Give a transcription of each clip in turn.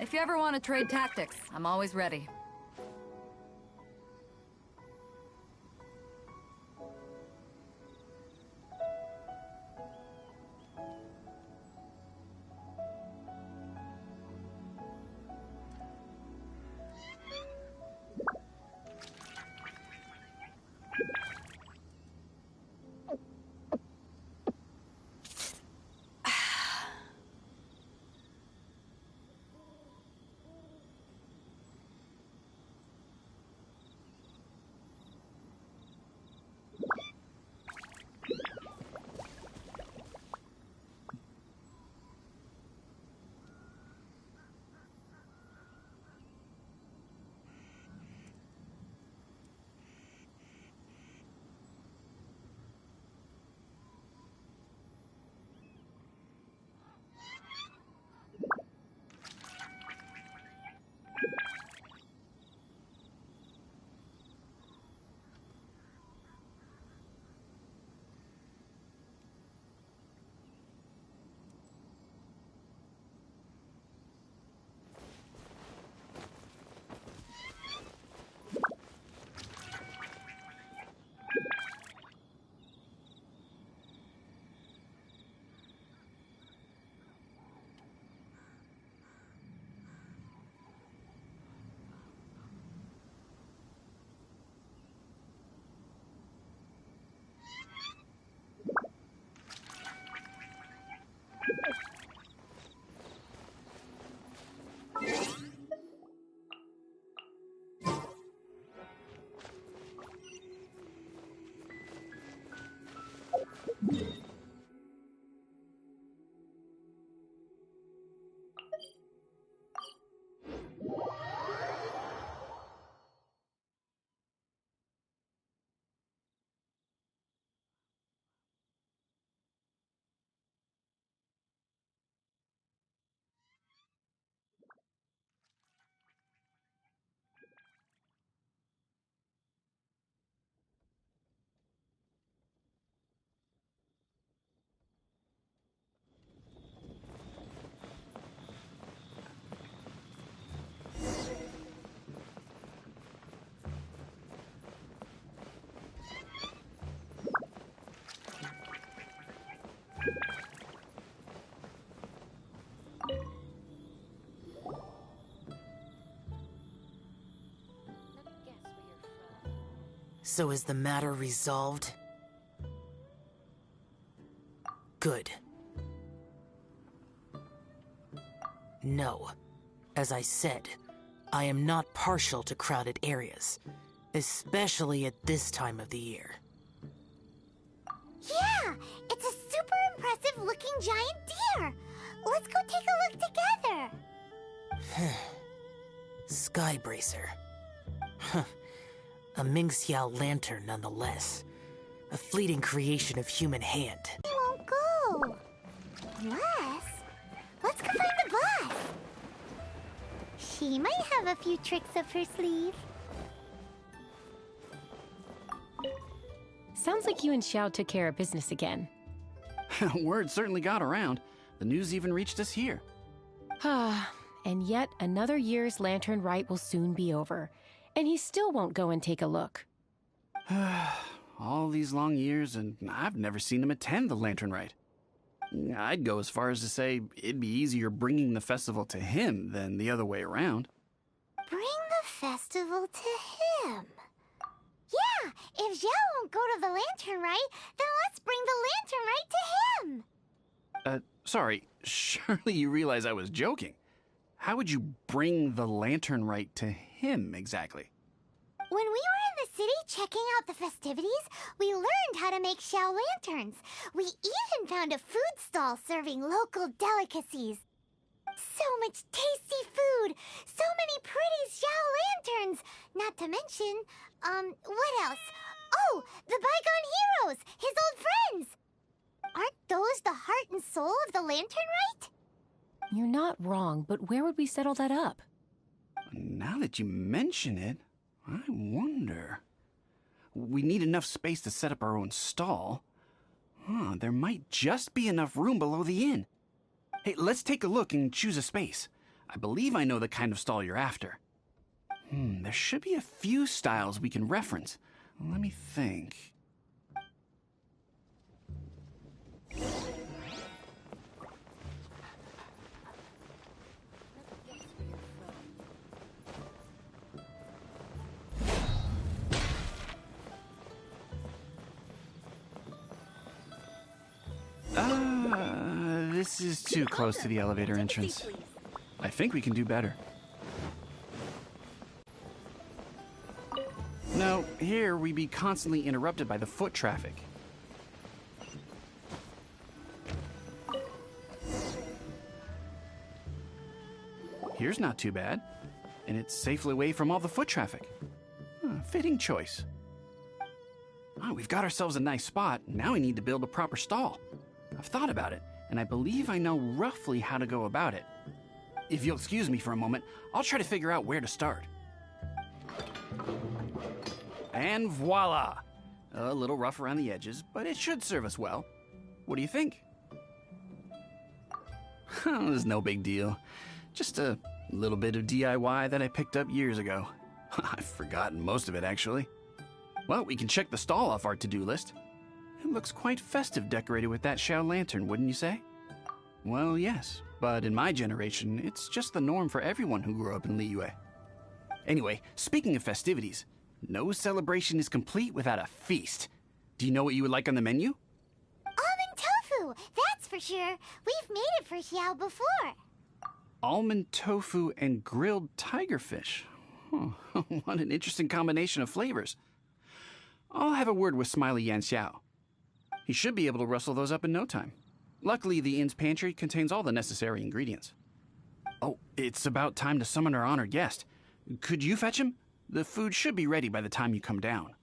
If you ever want to trade tactics, I'm always ready. So is the matter resolved? Good. No. As I said, I am not partial to crowded areas, especially at this time of the year. Yeah! It's a super impressive looking giant deer! Let's go take a look together! Skybracer. Huh. A Mingxiao lantern nonetheless. A fleeting creation of human hand. We won't go! Unless... let's go find the boss! She might have a few tricks up her sleeve. Sounds like you and Xiao took care of business again. Word certainly got around. The news even reached us here. And yet another year's lantern rite will soon be over. And he still won't go and take a look. All these long years, and I've never seen him attend the lantern rite. I'd go as far as to say it'd be easier bringing the festival to him than the other way around. Bring the festival to him? Yeah, if Xiao won't go to the lantern rite, then let's bring the lantern rite to him! Sorry, surely you realize I was joking. How would you bring the lantern rite to him, exactly? When we were in the city checking out the festivities, we learned how to make Xiao lanterns. We even found a food stall serving local delicacies. So much tasty food! So many pretty Xiao lanterns! Not to mention, what else? Oh, the Bygone Heroes! His old friends! Aren't those the heart and soul of the lantern rite? You're not wrong, but where would we settle that up? Now that you mention it, I wonder. We need enough space to set up our own stall. There might just be enough room below the inn. Hey, let's take a look and choose a space. I believe I know the kind of stall you're after. There should be a few styles we can reference. Let me think. This is too close to the elevator entrance. I think we can do better. No, here we'd be constantly interrupted by the foot traffic. Here's not too bad, and it's safely away from all the foot traffic. Fitting choice. Oh, we've got ourselves a nice spot. Now we need to build a proper stall. I've thought about it, and I believe I know roughly how to go about it. If you'll excuse me for a moment, I'll try to figure out where to start. And voila! A little rough around the edges, but it should serve us well. What do you think? It's no big deal. Just a little bit of DIY that I picked up years ago. I've forgotten most of it, actually. Well, we can check the stall off our to-do list. It looks quite festive decorated with that Xiao lantern, wouldn't you say? Well, yes, but in my generation, it's just the norm for everyone who grew up in Liyue. Anyway, speaking of festivities, no celebration is complete without a feast. Do you know what you would like on the menu? Almond tofu, that's for sure. We've made it for Xiao before. Almond tofu and grilled tigerfish. What an interesting combination of flavors. I'll have a word with Smiley Yanxiao. He should be able to rustle those up in no time. Luckily, the inn's pantry contains all the necessary ingredients. Oh, it's about time to summon our honored guest. Could you fetch him? The food should be ready by the time you come down.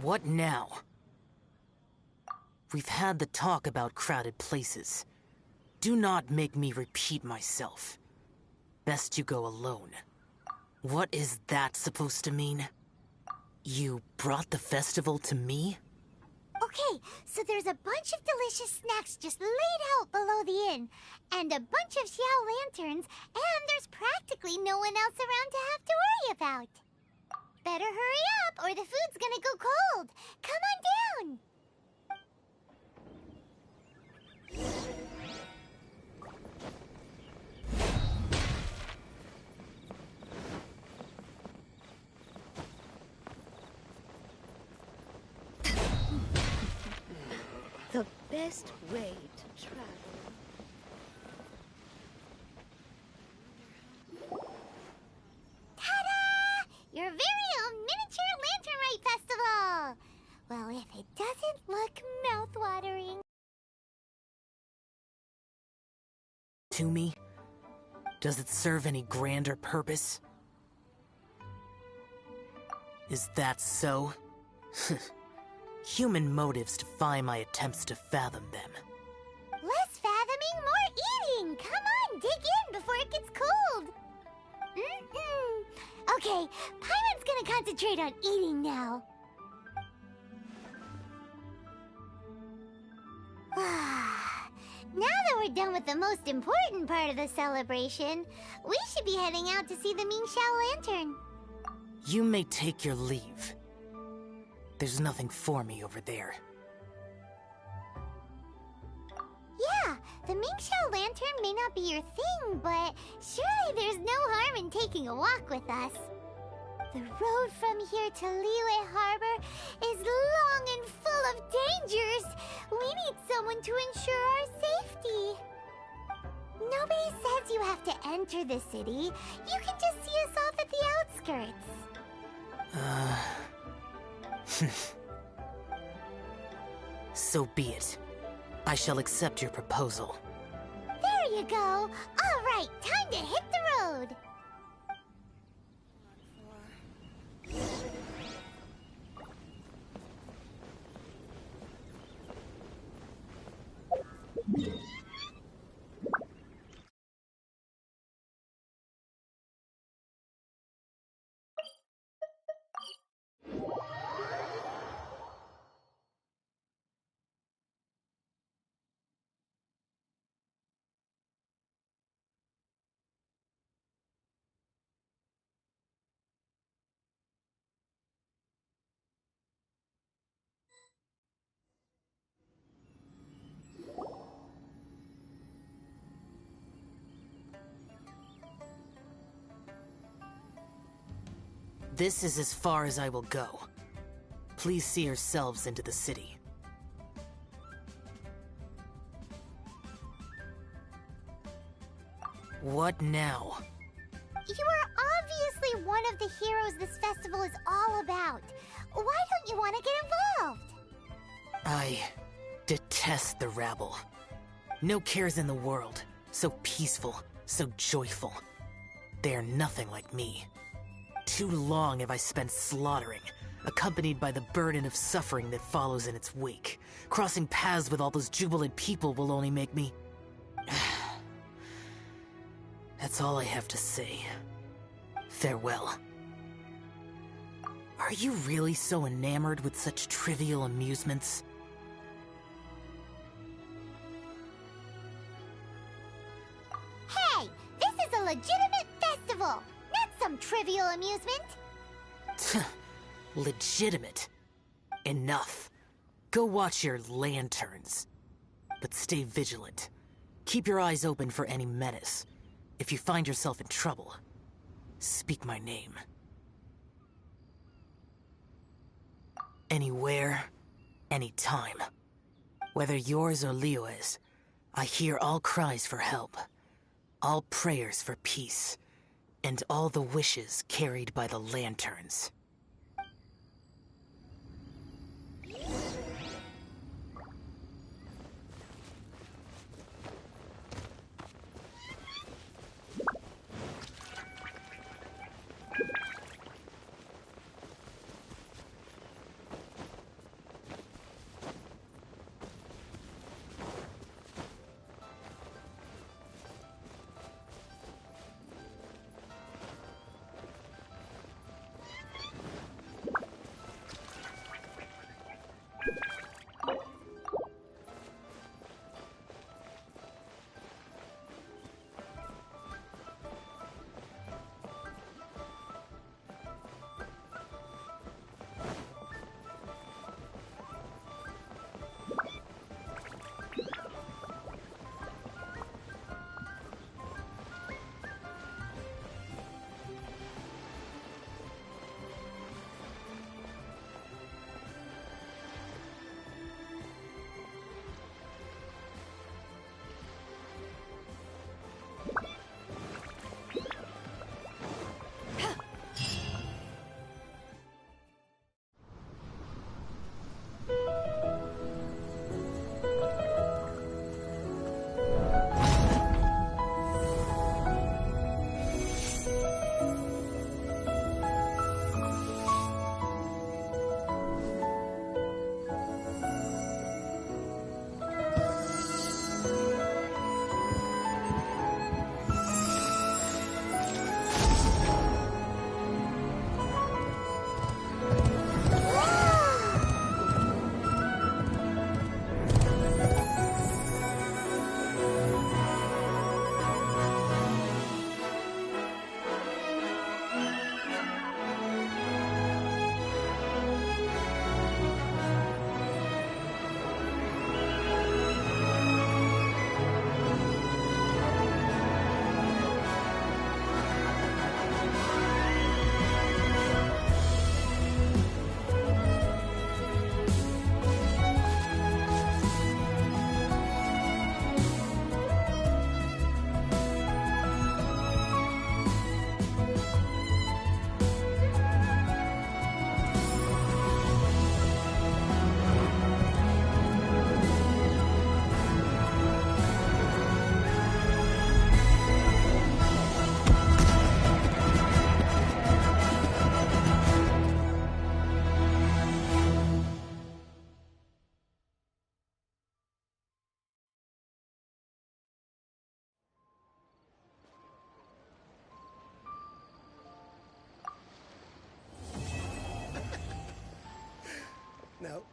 What now? We've had the talk about crowded places. Do not make me repeat myself. Best you go alone. What is that supposed to mean? You brought the festival to me? Okay, so there's a bunch of delicious snacks just laid out below the inn, and a bunch of Xiao lanterns, and there's practically no one else around to have to worry about. Better hurry up, or the food's gonna go cold. Come on down. The best way to travel. Ta-da! Your very own miniature Lantern Rite Festival! Well, if it doesn't look mouth-watering. To me? Does it serve any grander purpose? Is that so? Human motives defy my attempts to fathom them. Less fathoming, more eating! Come on, dig in before it gets cold! Okay, Paimon's gonna concentrate on eating now. Now that we're done with the most important part of the celebration, we should be heading out to see the Mingxiao Lantern. You may take your leave. There's nothing for me over there. Yeah, the Mingxiao Lantern may not be your thing, but surely there's no harm in taking a walk with us. The road from here to Liyue Harbor is long and full of dangers. We need someone to ensure our safety. Nobody says you have to enter the city. You can just see us off at the outskirts. So be it. I shall accept your proposal. There you go. All right, time to hit the road. This is as far as I will go. Please see yourselves into the city. What now? You are obviously one of the heroes this festival is all about. Why don't you want to get involved? I detest the rabble. No cares in the world. So peaceful, so joyful. They are nothing like me. Too long have I spent slaughtering, accompanied by the burden of suffering that follows in its wake. Crossing paths with all those jubilant people will only make me... That's all I have to say. Farewell. Are you really so enamored with such trivial amusements? Hey, this is a legitimate festival, not some trivial amusement. Legitimate. Enough. Go watch your lanterns. But stay vigilant. Keep your eyes open for any menace. If you find yourself in trouble, speak my name. Anywhere, anytime. Whether yours or Liyue's, I hear all cries for help, all prayers for peace, and all the wishes carried by the lanterns.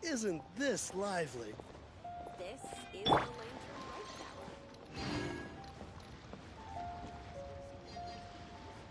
Isn't this lively? This is the Lantern